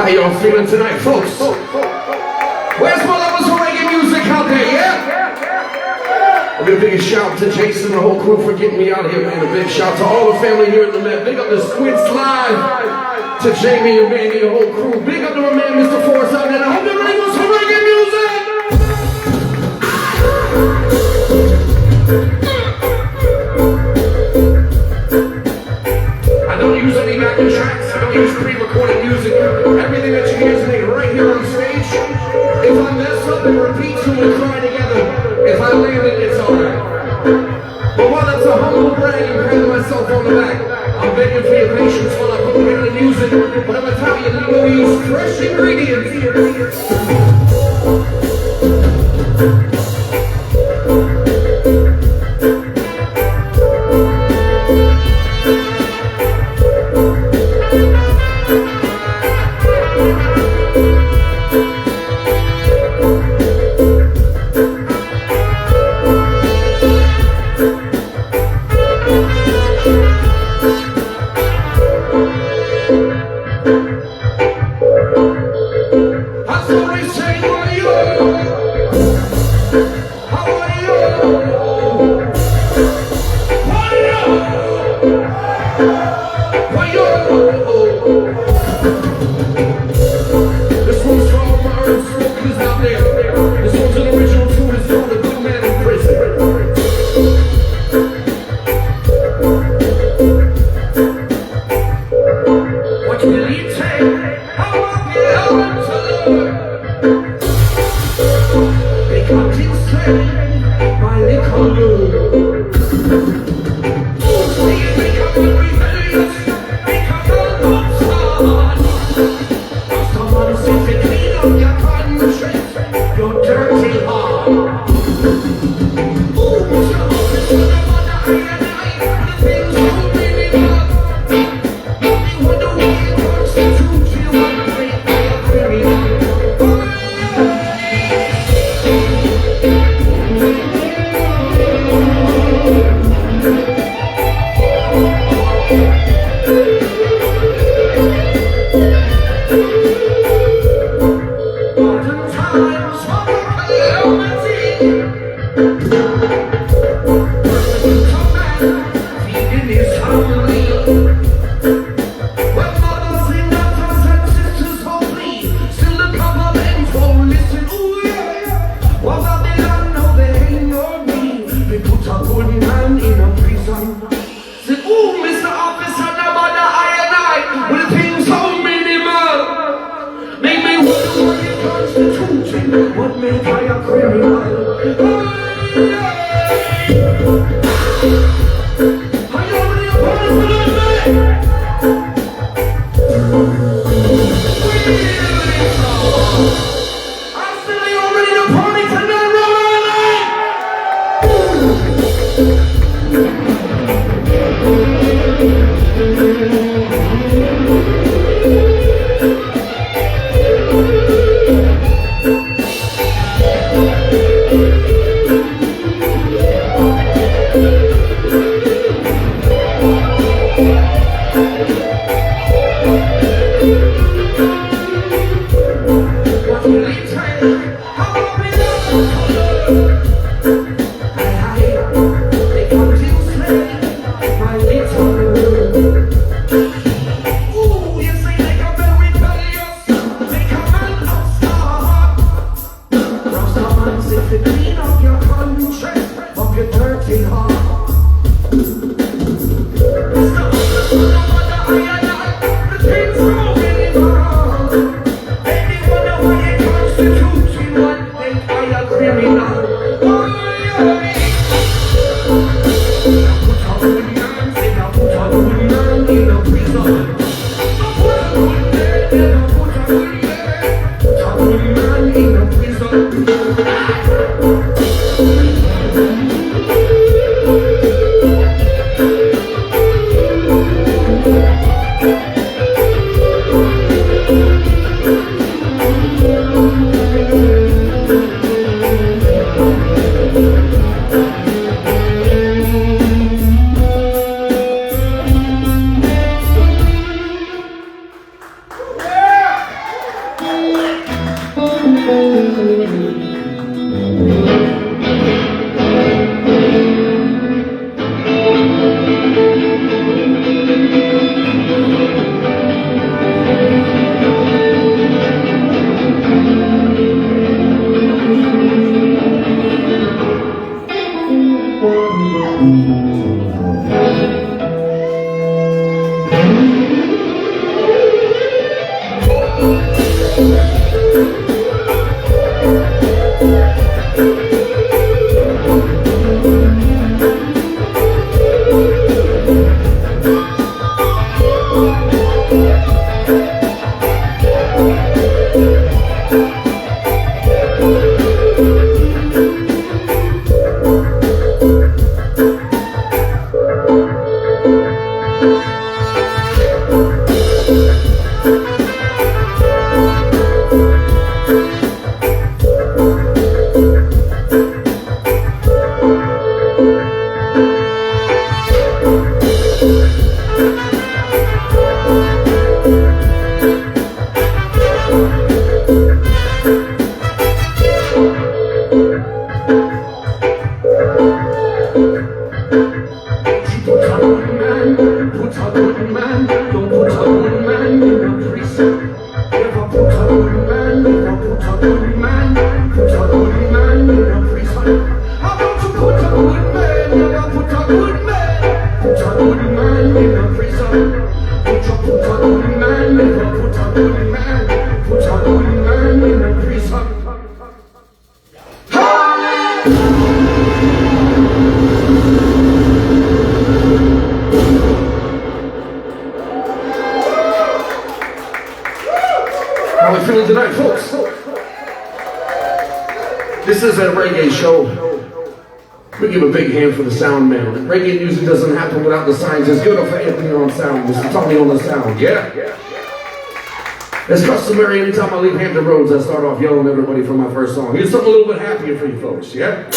How y'all feeling tonight, folks? Where's my lovers for reggae music out there, yeah? A big shout to Jason and the whole crew for getting me out here, man. A big shout to all the family here in the Met. Big up the Squid Slide, to Jamie and Manny and the whole crew. Big up to my man, Mr. Forrest out there. I hope they're ready for some reggae music! I don't use any backing tracks. I don't use pre-recorded music. Everything that you hear is made right here on stage. If I mess up and repeat, so we'll cry together. If I land it, it's alright. But while that's a humble brag and patting myself on the back, I'm begging for your patience while I put together the music. But I'm Italian, we will use fresh ingredients. How are we feeling tonight, folks? This is a reggae show. We give a big hand for the sound man. Reggae music doesn't happen without the scientists. Give it up for Anthony on sound. Mr. Tommy on the sound. Yeah? It's customary anytime I leave Hampton Roads, I start off yelling at everybody for my first song. Here's something a little bit happier for you folks, yeah?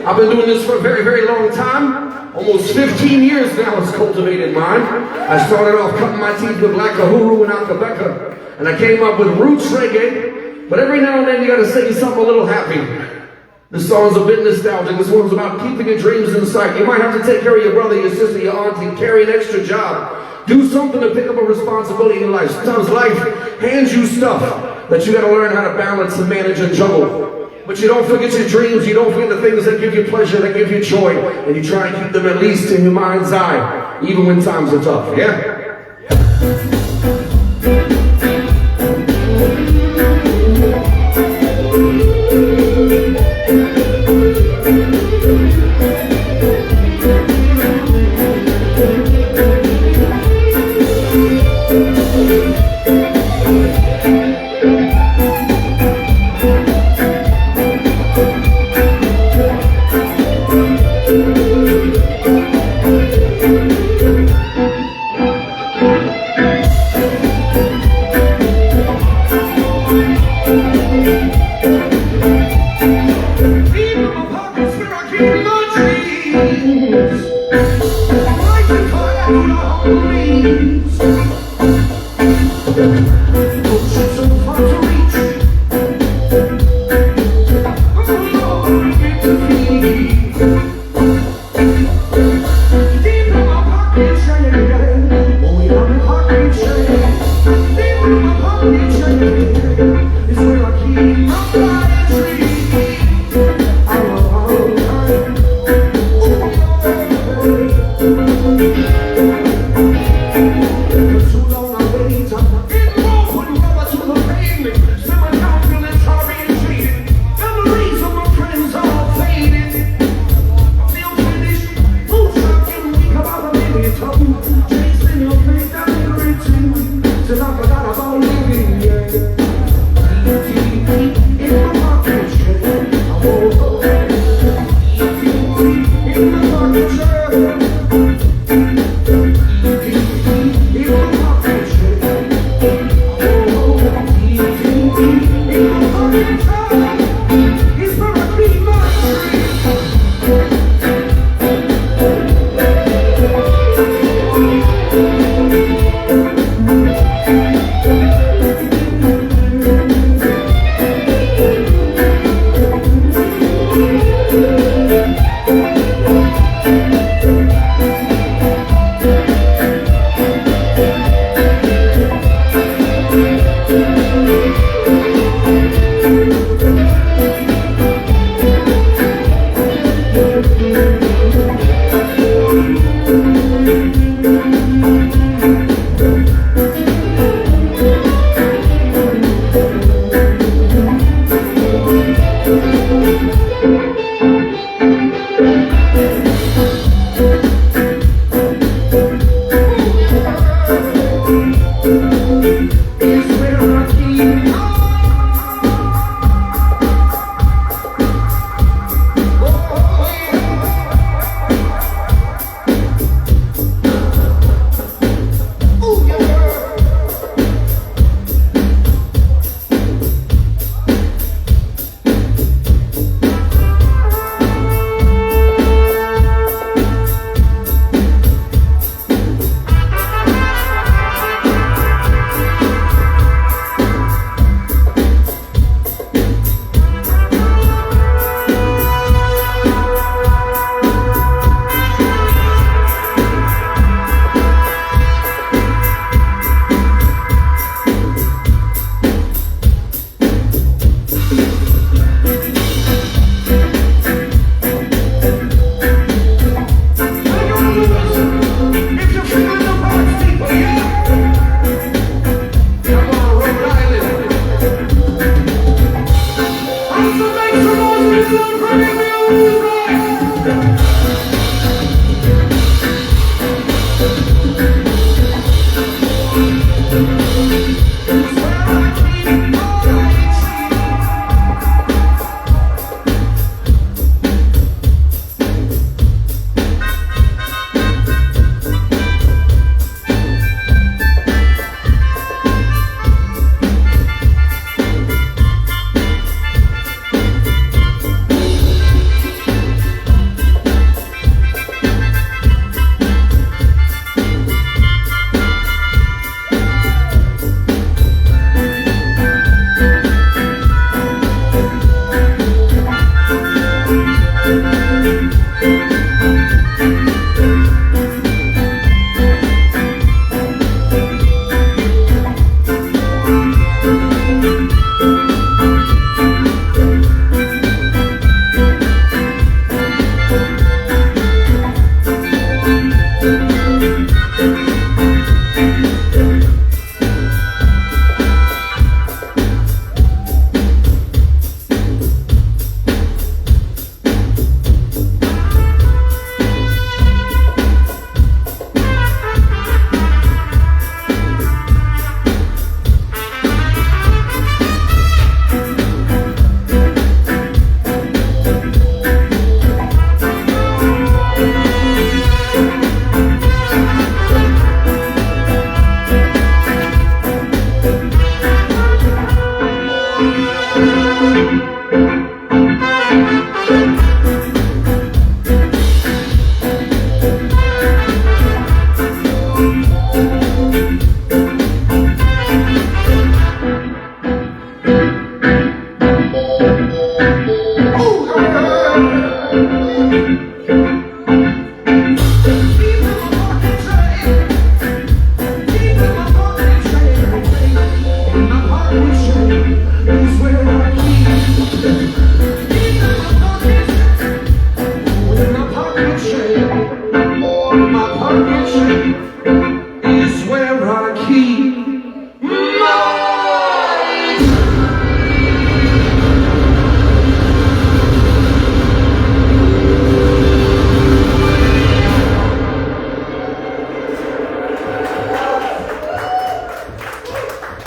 I've been doing this for a very, very long time. Almost 15 years now it's cultivated mine. I started off cutting my teeth with Black Kahuru and Akabeka, and I came up with roots reggae, but every now and then you gotta sing something a little happy. This song's a bit nostalgic. This one's about keeping your dreams in sight. You might have to take care of your brother, your sister, your auntie, carry an extra job. Do something to pick up a responsibility in your life. Sometimes life hands you stuff that you gotta learn how to balance and manage and juggle. But you don't forget your dreams, you don't forget the things that give you pleasure, that give you joy, and you try and keep them at least in your mind's eye, even when times are tough, yeah?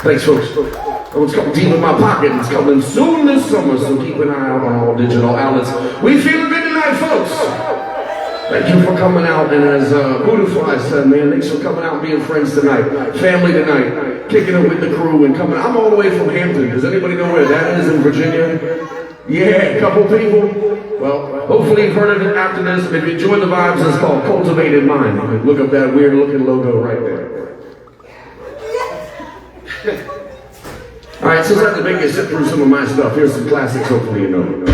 Thanks, folks. That one's called Deep in My Pocket. It's coming soon this summer, so keep an eye out on all digital outlets. We feeling good tonight, folks. Thank you for coming out, and as Buddha said, man, thanks for coming out and being friends tonight. Family tonight, kicking it with the crew and coming. I'm all the way from Hampton. Does anybody know where that is in Virginia? Yeah, a couple people. Well, hopefully you've heard of it after this, and if you enjoy the vibes, it's called Cultivated Mind. Look up that weird looking logo right there. Alright, since I had to make you sit through some of my stuff, here's some classics hopefully you know.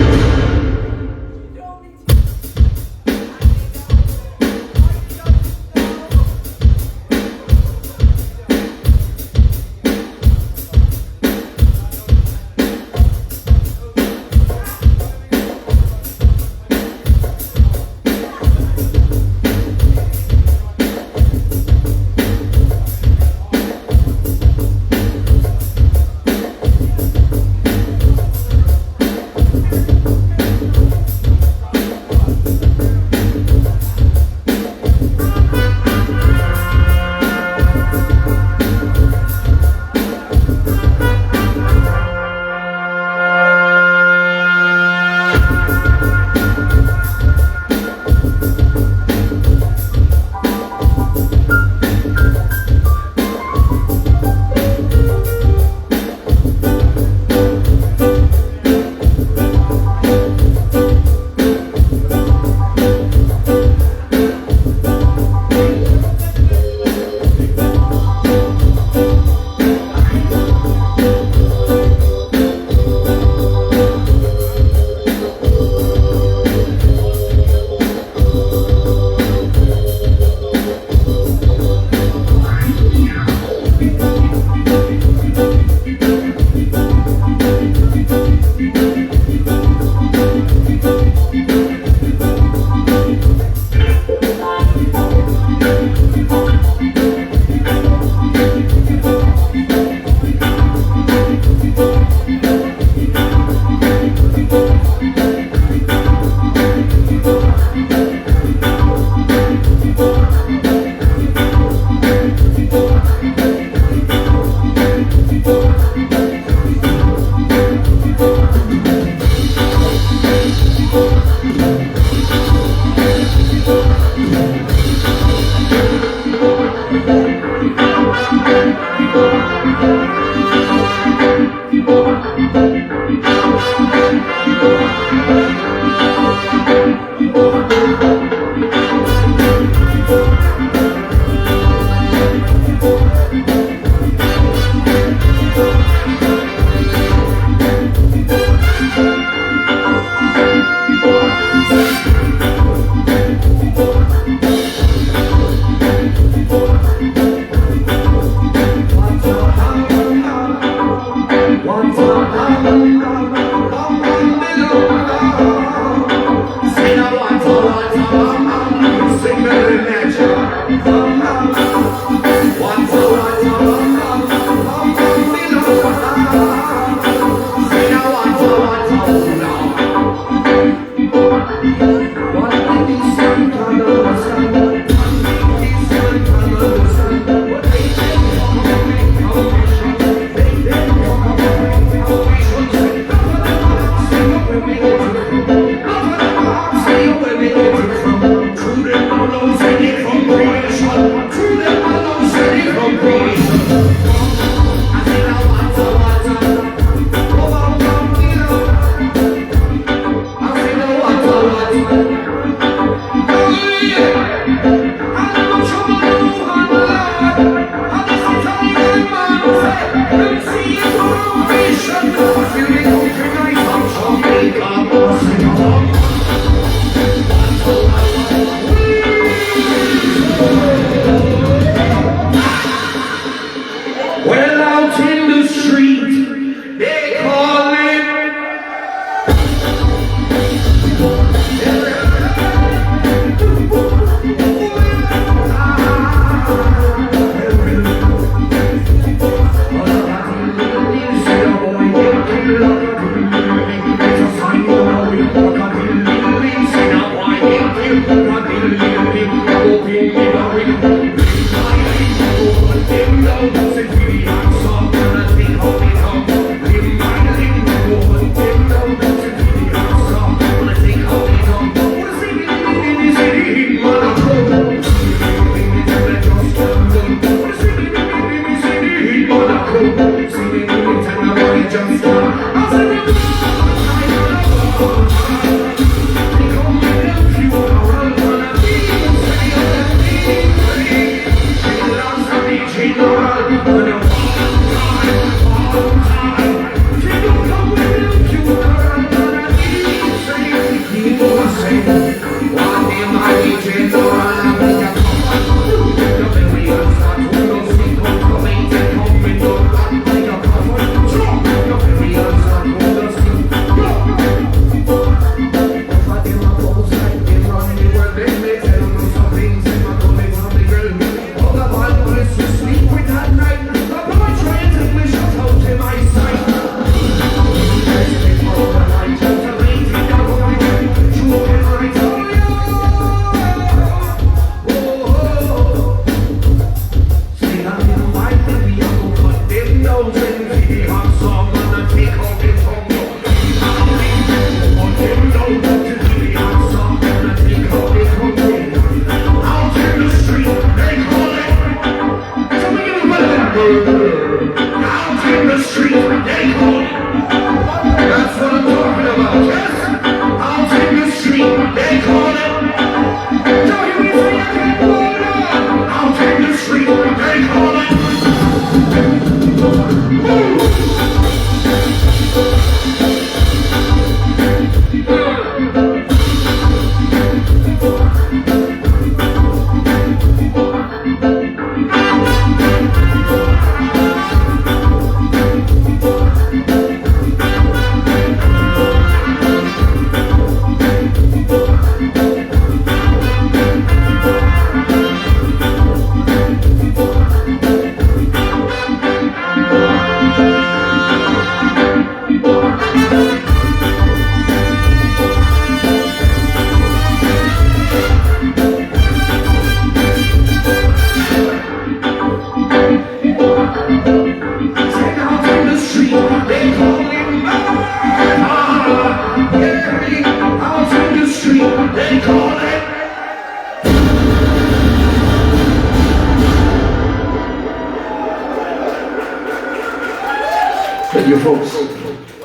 Thank you, folks.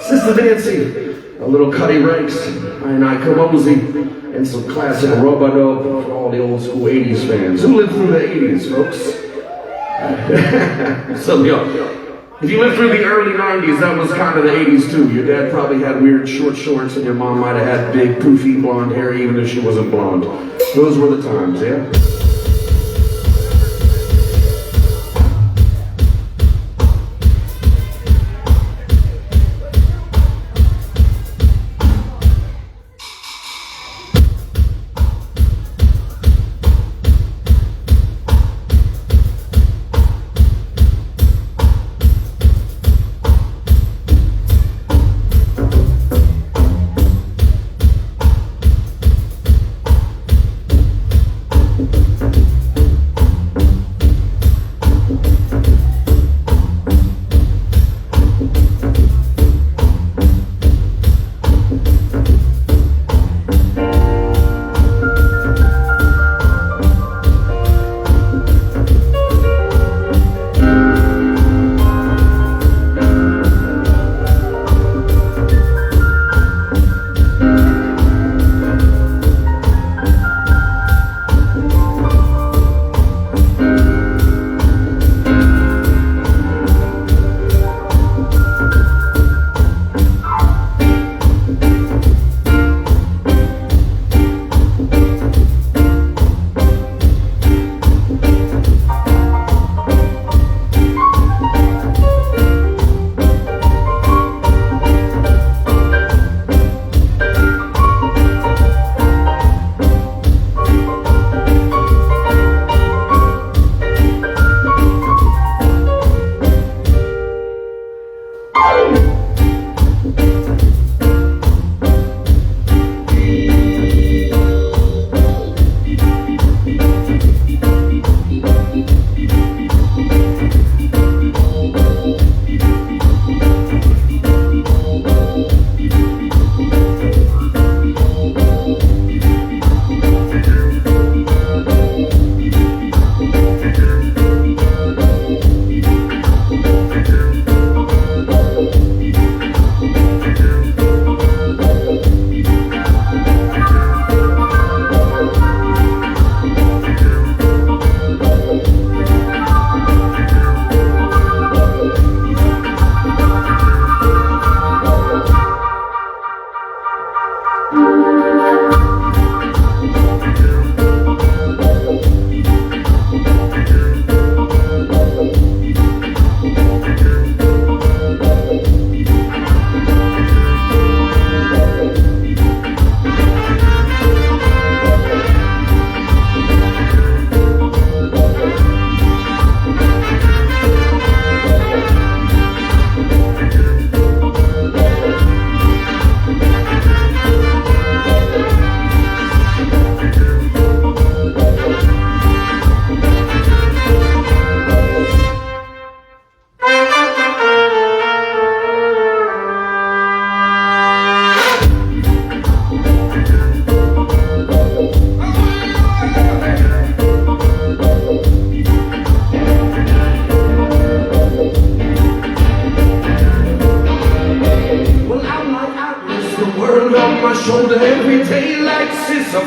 Sister Nancy, a little Cuddy Ranks, and I Kamosi, and some classic Rhode for all the old school 80s fans. Who lived through the 80s, folks? Some of y'all. If you lived through the early 90s, that was kind of the 80s too. Your dad probably had weird short shorts, and your mom might have had big, poofy blonde hair, even if she wasn't blonde. Those were the times, yeah?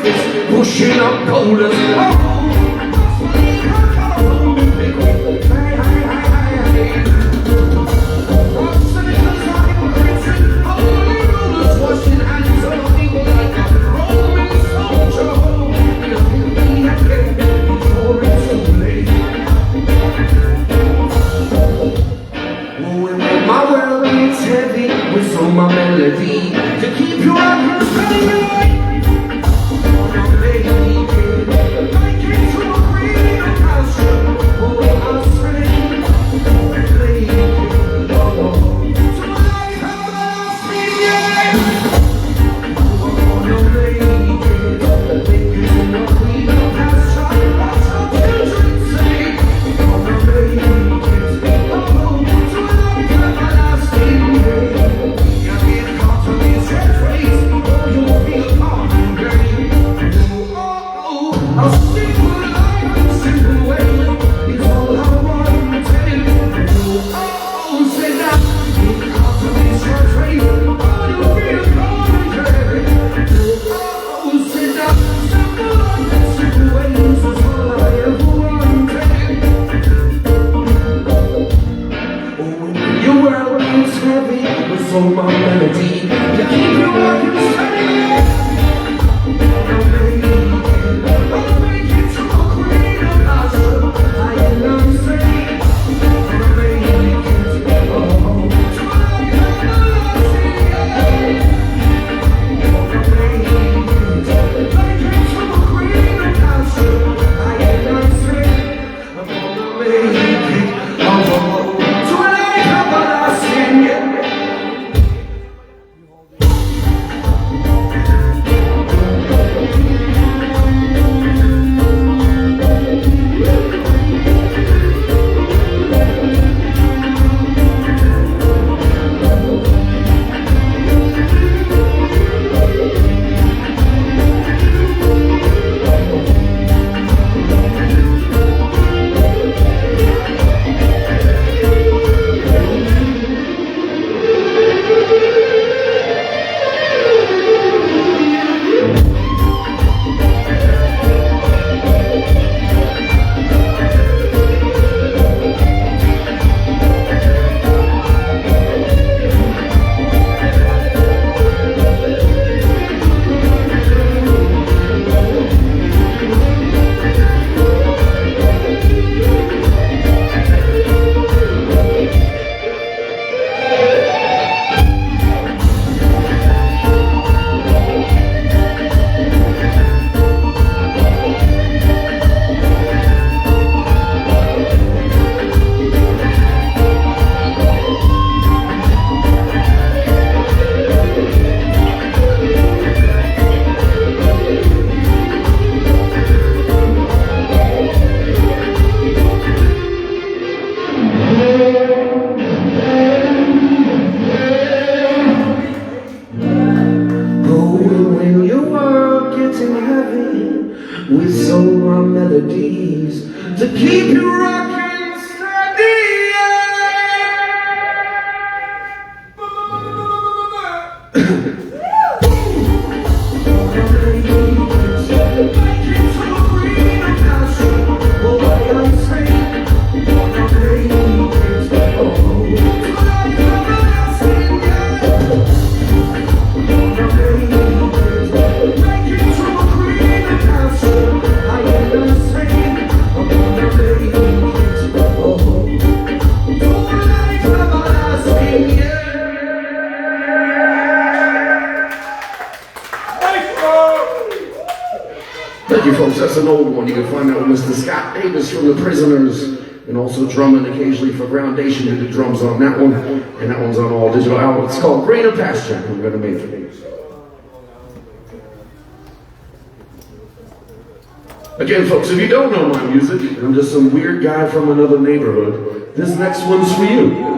fist, pushing up boulders. My melody to keep you up melodies to keep you rocking steady. Thank you, folks. That's an old one. You can find that with Mr. Scott Davis from The Prisoners, and also drumming occasionally for Groundation, who did drums on that one, and that one's on all digital album. It's called Greener Pasture. I'm going to make it. Again, folks, if you don't know my music, I'm just some weird guy from another neighborhood. This next one's for you.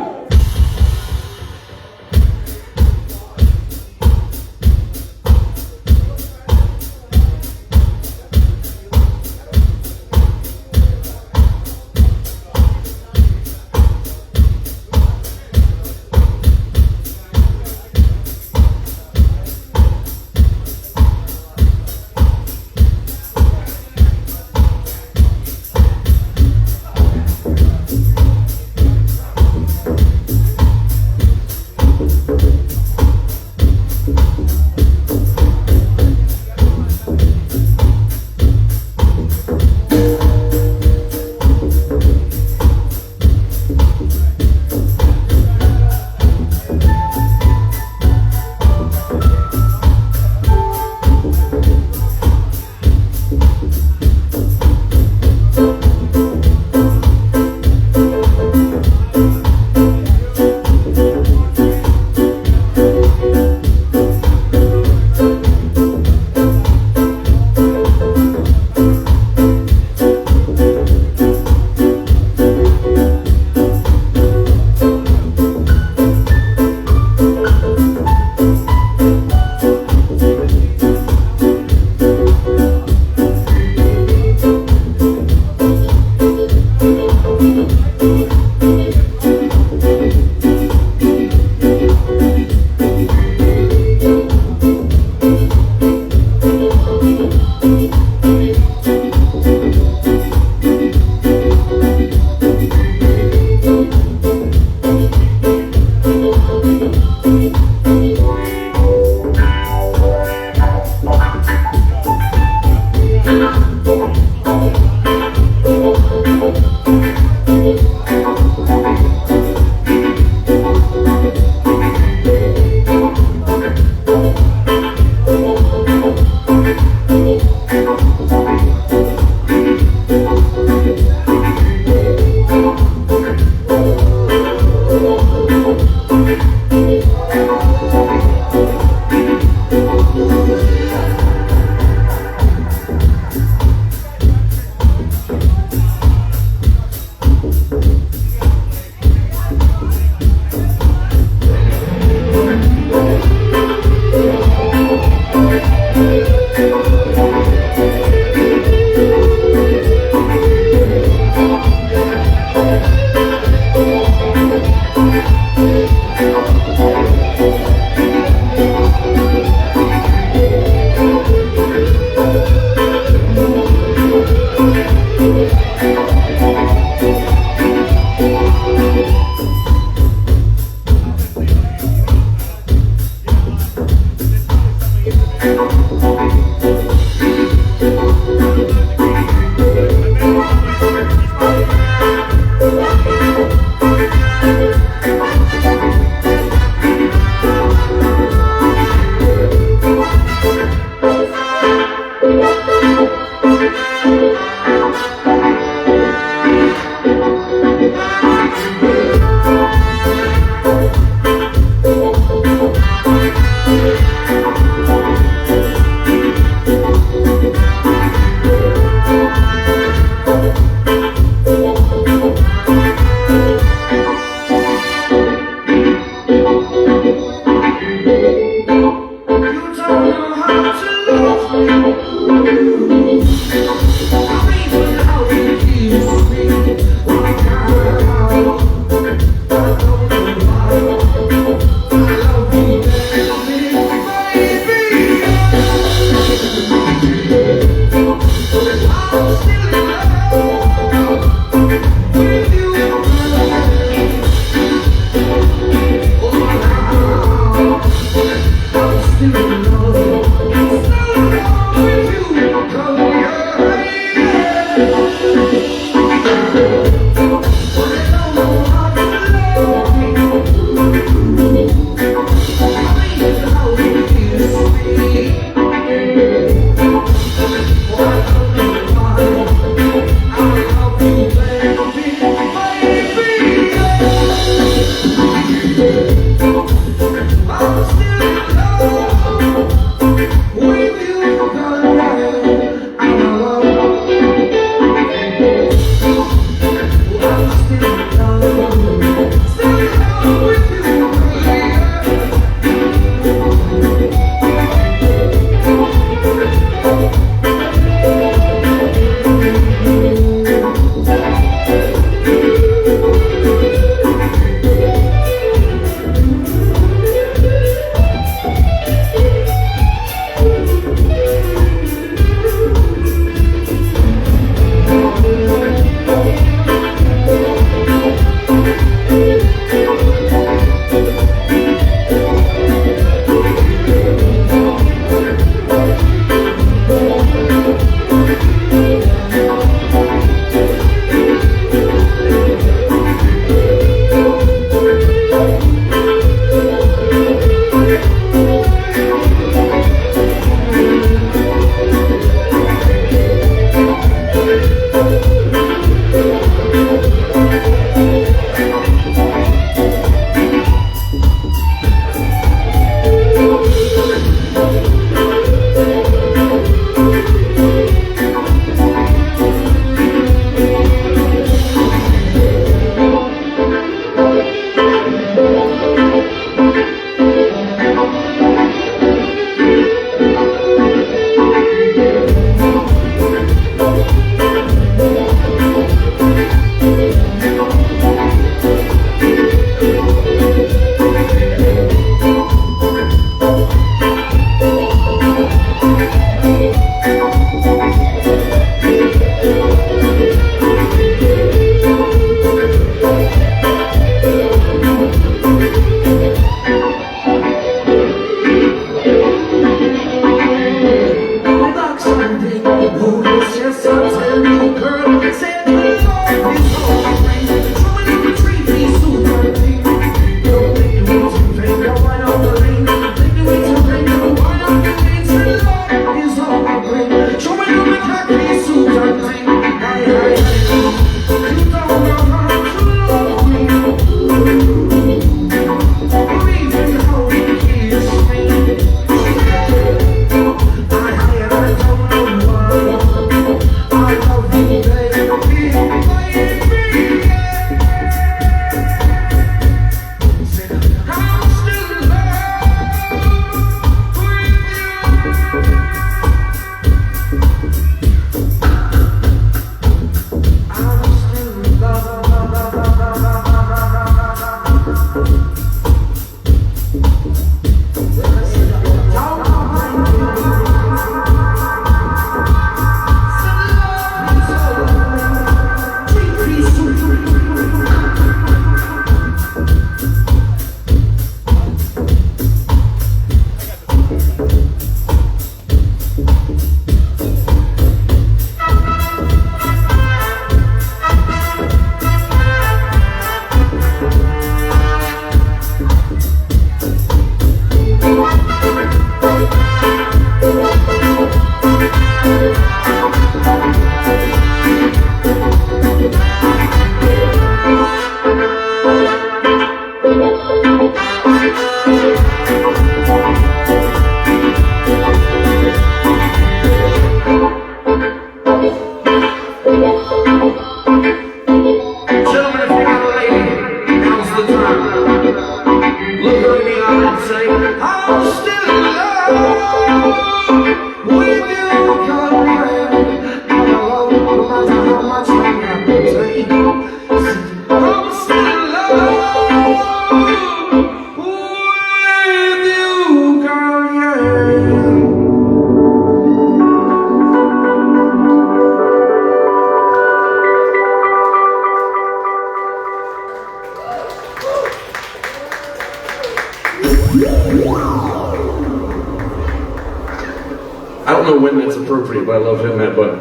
I don't know when that's appropriate, but I love hitting that button.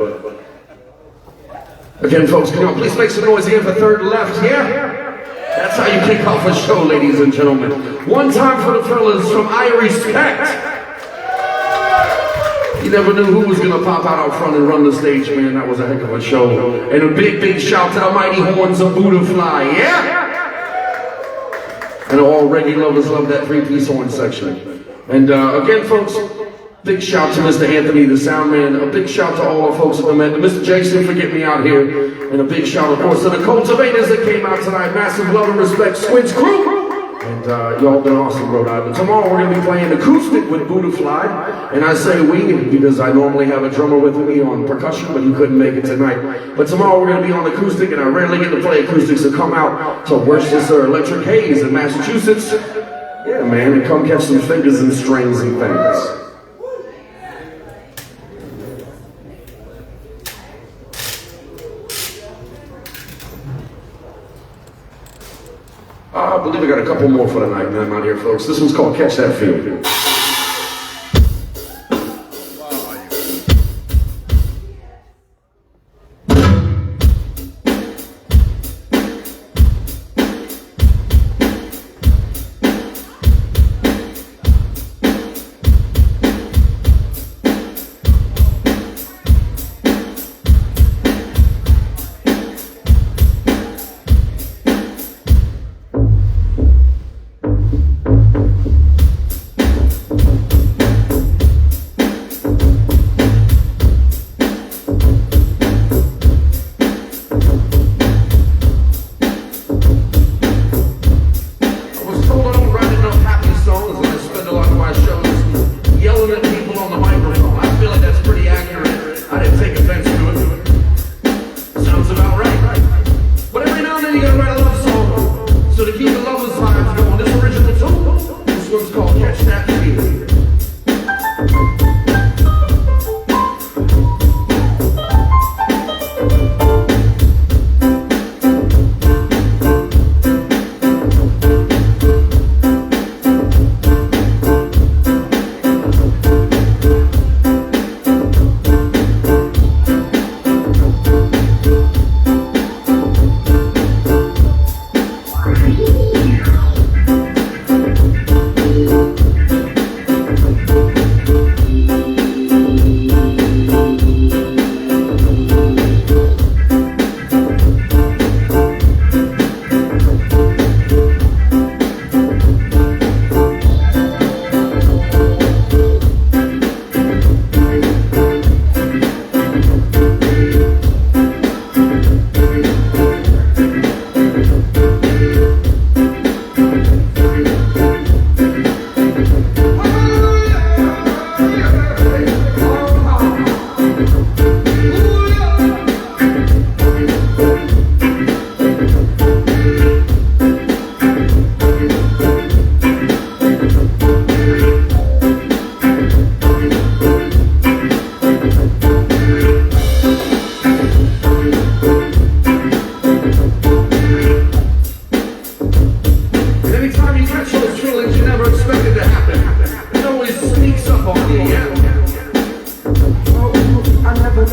Again, folks, come on, please make some noise again for Third Left, yeah? That's how you kick off a show, ladies and gentlemen. One time for the fellas from I Respect. You never knew who was gonna pop out front and run the stage, man. That was a heck of a show. And a big, big shout to the mighty horns of Buddha Fly, yeah? And all reggae lovers love that three-piece horn section. And again, folks, big shout to Mr. Anthony, the sound man. A big shout to all our folks at the Met. Mr. Jason for getting me out here. And a big shout, of course, to the Cultivators that came out tonight. Massive love and respect, Squid's crew. And y'all been awesome, Rhode Island. Tomorrow we're going to be playing acoustic with Buddha Fly. And I say we because I normally have a drummer with me on percussion, but he couldn't make it tonight. But tomorrow we're going to be on acoustic, and I rarely get to play acoustics, so come out to Worcester Electric Haze in Massachusetts. Yeah, man, and come catch some fingers and strings and things. I believe I got a couple more for the night, and I'm out here, folks. This one's called Catch That Feeling.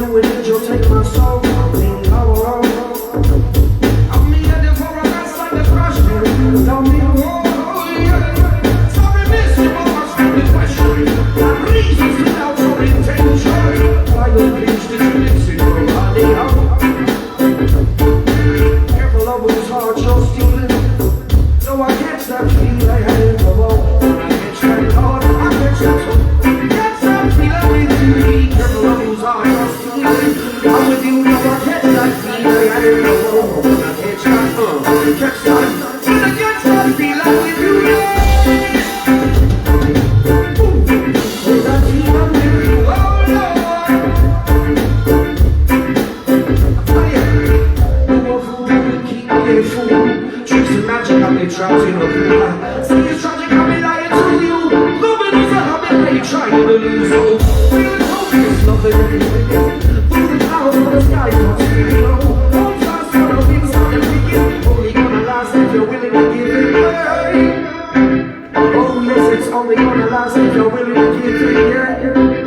do an angel take my soul? I'm headed for a mess like the crash. Tell me sorry, miss, you must have the question. My reasons without your intention. Why you pinch the lips in your body? Careful of whose heart you're stealing. So I catch that feeling I had in the wall. I catch that heart, I catch that soul. Catch that feeling with you. Be careful of whose heart you're stealing. I'm with you, now I catch that feeling I had in the wall. I catch that, catch that. When I catch that feeling with you, that feeling with you, oh Lord. Tricks and magic, I've been trapped in a pool. See, it's tragic, I've been lying to you. Loving is a habit, I ain't trying to lose. So, feeling hopeless, loving everything. Through the clouds of the sky, not speaking low. Hold fast on the wings, I'm thinking. Only gonna last if you're willing to give it away. Oh yes, it's only gonna last if you're willing to give it away.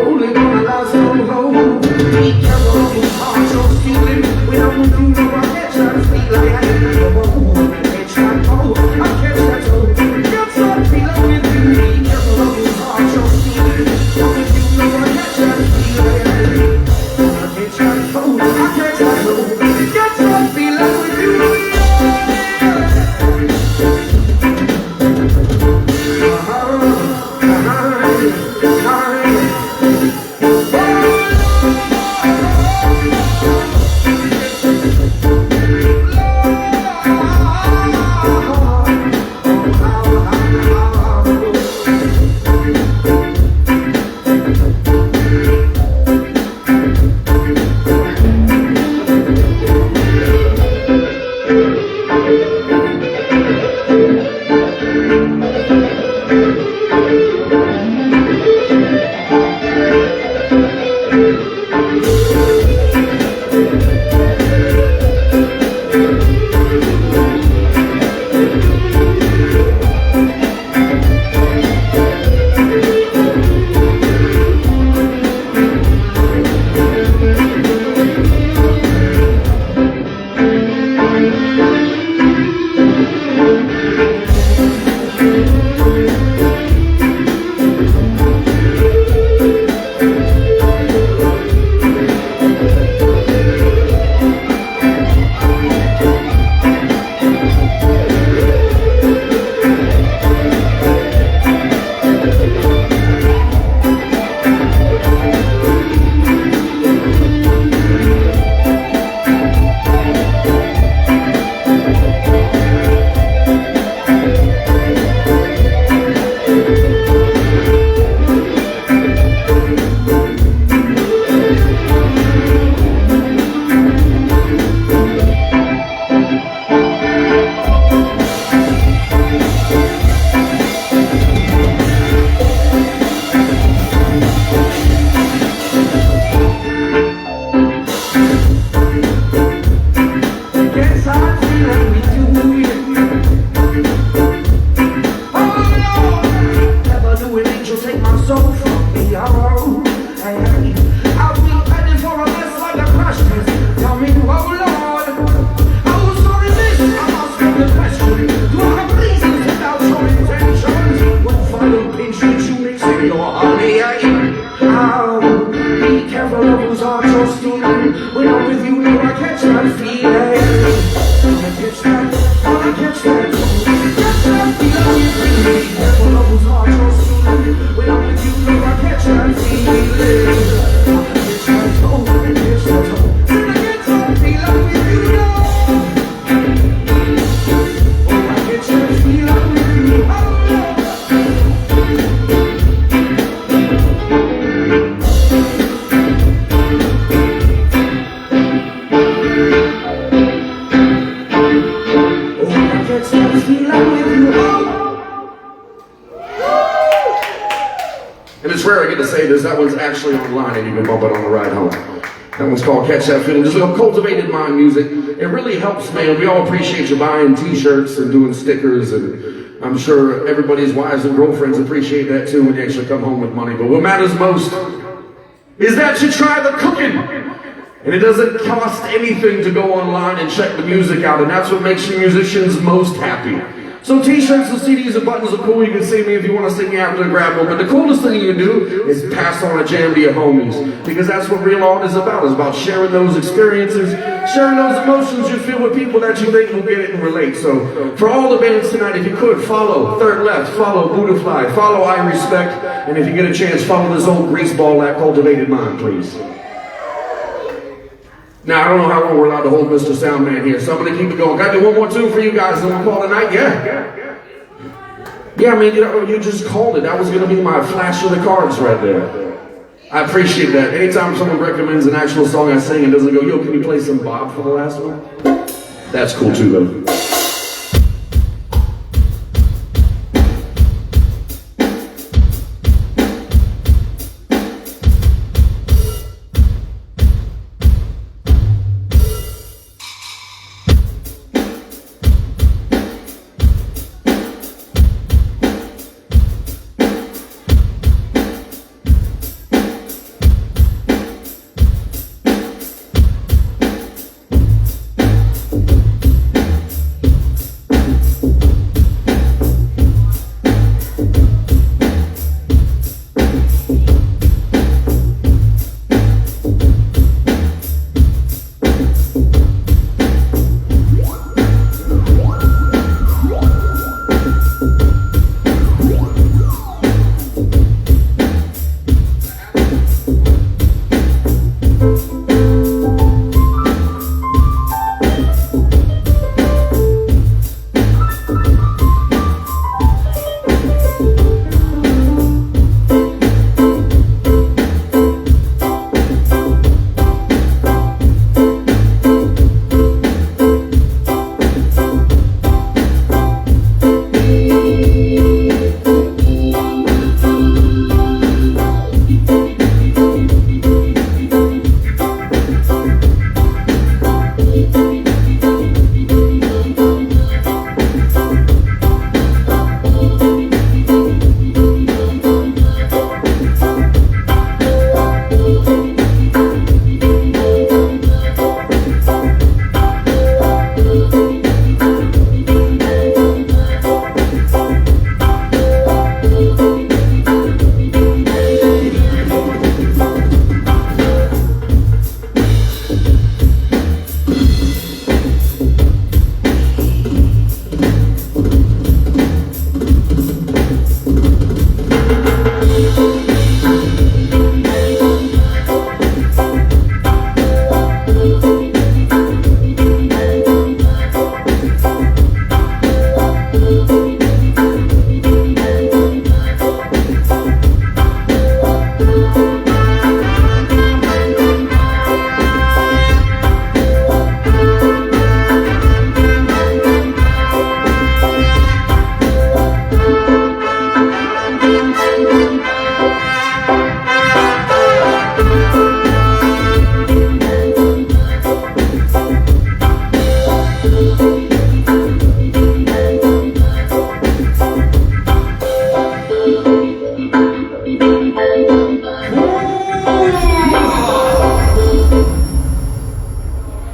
Only gonna last so long. Be careful of whose heart you're stealing. We don't do no one catch that feel like I ain't no more. I catch that oh, I catch that oh. Catch that feeling with you. Be careful of whose heart you're stealing. Don't you know I catch that feel like I ain't. I catch that oh, I catch that oh. Catch that feeling with you. And it's rare I get to say this, that one's actually online and you can bump it on the ride home. That one's called Catch That Feeling. This is Cultivated Mind music. It really helps, man. We all appreciate you buying t-shirts and doing stickers, and I'm sure everybody's wives and girlfriends appreciate that too when you actually come home with money. But what matters most is that you try the cooking. And it doesn't cost anything to go online and check the music out, and that's what makes you musicians most happy. So t-shirts and CDs and buttons are cool. You can see me if you want to see me after and grab one. But the coolest thing you can do is pass on a jam to your homies. Because that's what real art is about. It's about sharing those experiences, sharing those emotions you feel with people that you think will get it and relate. So for all the bands tonight, if you could, follow Third Left, follow Buddhafly, follow I Respect, and if you get a chance, follow this old greaseball at Cultivated Mind, please. Now, I don't know how long we're allowed to hold Mr. Soundman here, so I'm going to keep it going. Got to do one more tune for you guys, and we'll call it a night? Yeah? Yeah, I mean, you just called it. That was going to be my flash of the cards right there. I appreciate that. Anytime someone recommends an actual song I sing and doesn't go, yo, can you play some Bob for the last one? That's cool too, though.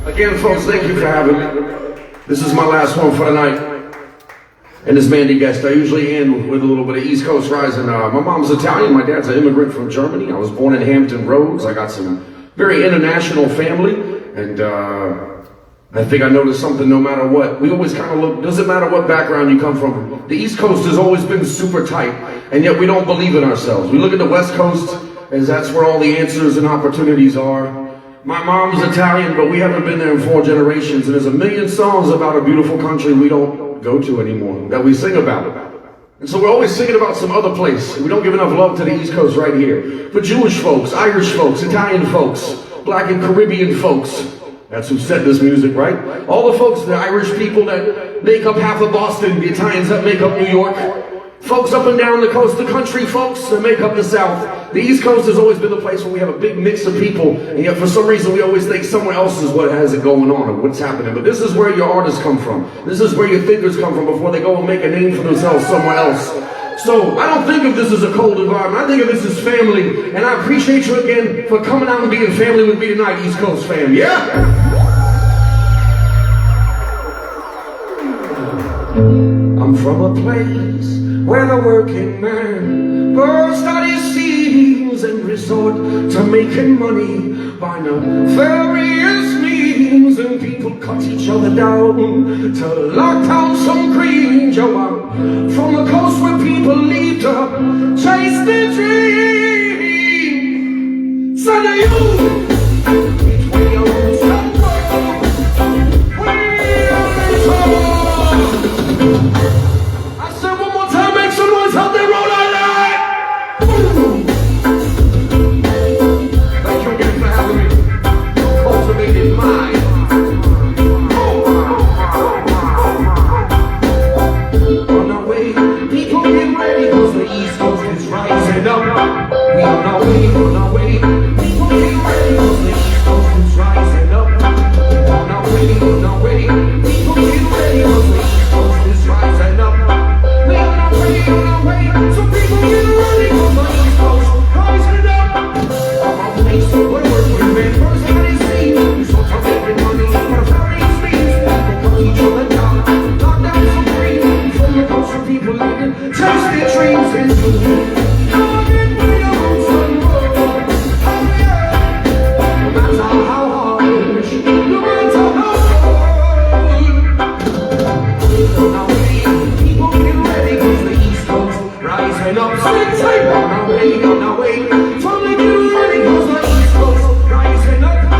Again, folks, thank you for having me. This is my last one for the night. And this Mandy guest, I usually end with a little bit of East Coast rising. My mom's Italian, my dad's an immigrant from Germany. I was born in Hampton Roads. I got some very international family, and I think I noticed something no matter what. We always kind of look, doesn't matter what background you come from. The East Coast has always been super tight, and yet we don't believe in ourselves. We look at the West Coast as that's where all the answers and opportunities are. My mom's Italian, but we haven't been there in 4 generations, and there's a million songs about a beautiful country we don't go to anymore, that we sing about. And so we're always singing about some other place. We don't give enough love to the East Coast right here. For Jewish folks, Irish folks, Italian folks, Black and Caribbean folks, that's who said this music, right? All the folks, the Irish people that make up half of Boston, the Italians that make up New York, folks up and down the coast, the country folks that make up the South. The East Coast has always been the place where we have a big mix of people, and yet for some reason we always think somewhere else is what has it going on or what's happening. But this is where your artists come from. This is where your thinkers come from before they go and make a name for themselves somewhere else. So I don't think of this as a cold environment. I think of this as family. And I appreciate you again for coming out and being family with me tonight, East Coast fam. Yeah? I'm from a place where the working man burst out his seams and resort to making money by nefarious means, and people cut each other down to lock down some green. Yo, I'm from the coast where people leave to chase their dream. Son of you! On our way, from the new ready, 'cause the East Coast rising up.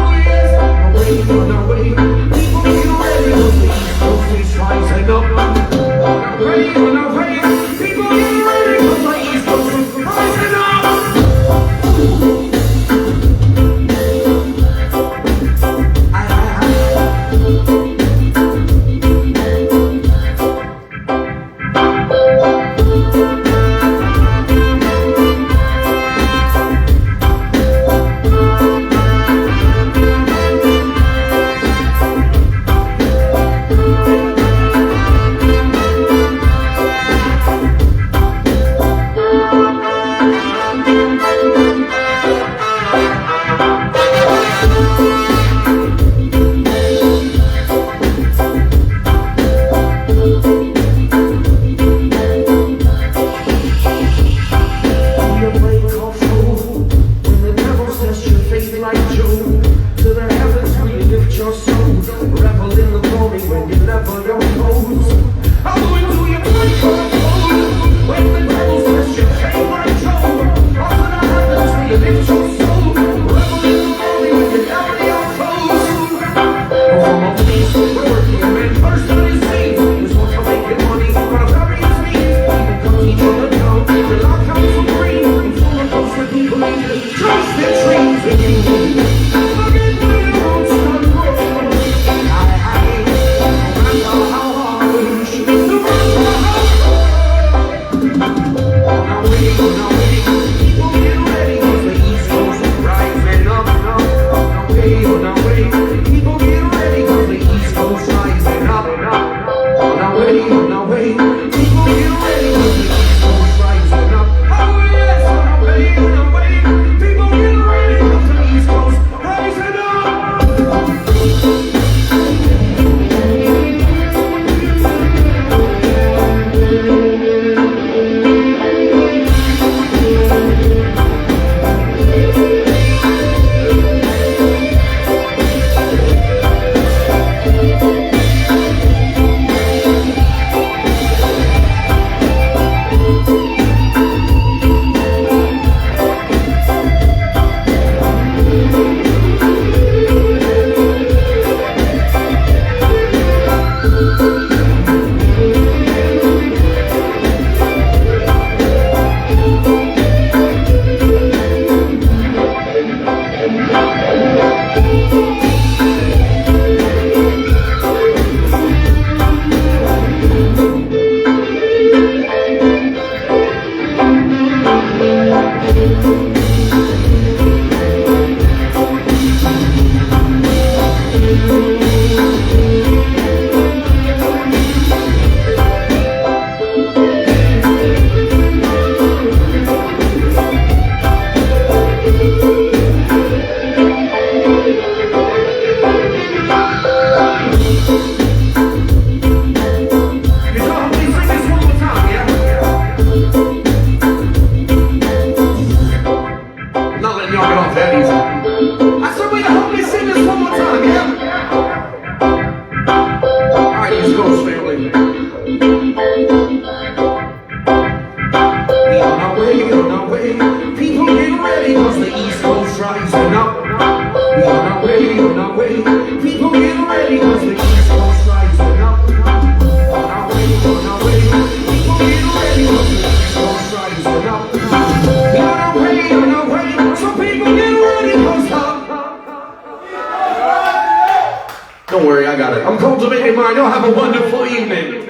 Don't worry, I got it. I'm Cultivated Mind. Y'all have a wonderful evening.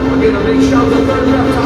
I'll give a big shout to Third Left.